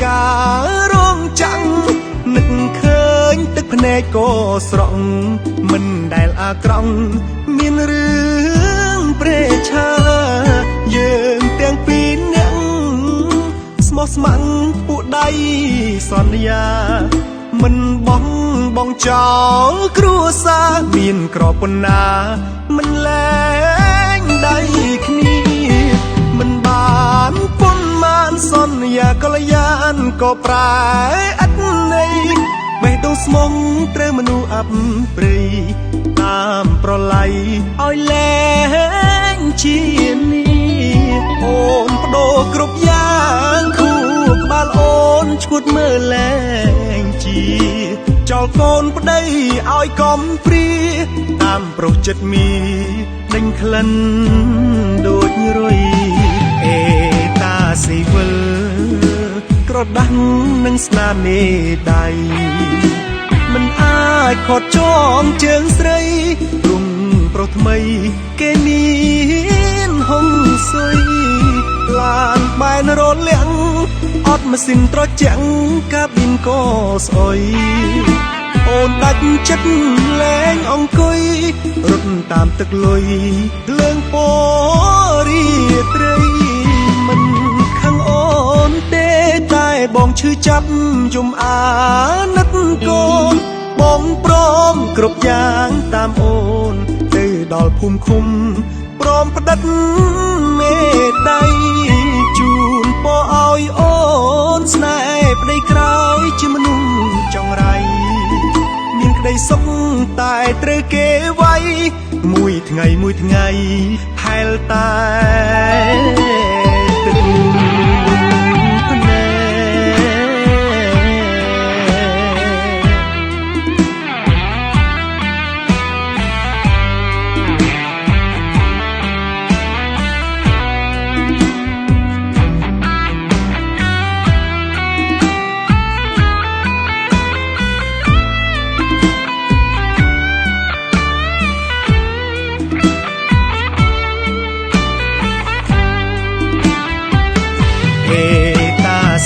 ការរងចាំងនឹកឃើញទឹកភ្នែកក៏ស្រក់មិនដែលអាក្រង់មានរឿងព្រេឆាយើងទាំងពីរនាក់ស្មោះស្ម័គ្រពួកដៃសន្យាមិនបង់ចោលគ្រួសារមានក្របប៉ុណ្ណាមិនលែងដៃគ្នាមិនបានពុនមានសន្យាកល្យានក៏ប្រែអត្តន័យបេះដូងស្មុងត្រូវមនុស្សអាប់ព្រៃតាមប្រឡ័យឲ្យលែងជានេះអូនបដូរគ្រប់យ៉ាងគូក្បាលអូនឈួតមើលលែងជាចោលកូនប្តីឲ្យកំព្រាតាមប្រុសចិត្តមីដេញក្លិនដូចរុយអេតាស៊ីវិលក្រដាស់នឹងស្នាមមេដៃមិនអាចខត់ចងជើងស្រីរុំប្រុសថ្មីគេមានហុងស៊ុយឡានបែនរលាំងអត់ម៉ាស៊ីនត្រជាក់កាប៊ីនក៏ស្អុយអូនដាច់ចិត្តលែងអង្គុយរត់តាមទឹកលុយលើងពរីត្រីមិនខឹងអូនទេតែបងឈឺចាប់យំអាណិតកូនបងព្រមគ្រប់យ៉ាងតាមអូនទៅដល់ភូមិឃុំព្រមផ្ដិតមេដៃជូនពរឲ្យអូនស្នេហ៍ប្តីក្រោយជាមនុស្សចង្រៃមានក្តីសុខតែត្រូវគេវាយមួយថ្ងៃហែលតែទឹកភ្នែក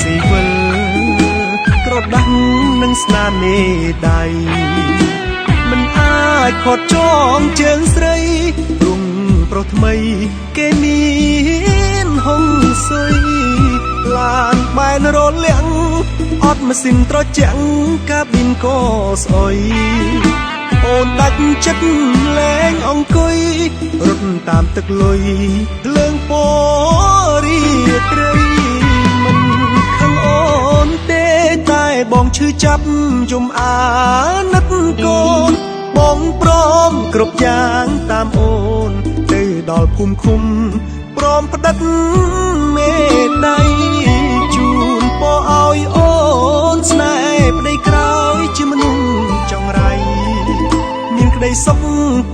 ស៊ីវិលក្រដាស់នឹងស្នាមមេដៃមិនអាចខត់ចងជើងស្រីរុំប្រុសថ្មីគេមានហុងស៊ុយឡានបែនរលាំងអត់ម៉ាស៊ីនត្រជាក់កាប៊ីនក៏ស្អុយអូនដាច់ចិត្តលែងអង្គុយរត់តាមទឹកលុយលើងពរីត្រីមិនខឹងអូនទេតែបងឈឺចាប់យំអាណិតកូនបងព្រមគ្រប់យ៉ាងតាមអូនទៅដល់ភូមិឃុំព្រមផ្ដិតមេដៃជូនពរឲ្យអូនស្នេហ៍ប្តីក្រោយជាមនុស្សចង្រៃមានក្តីសុខ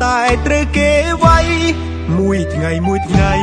តែត្រូវគេវាយមួយថ្ងៃ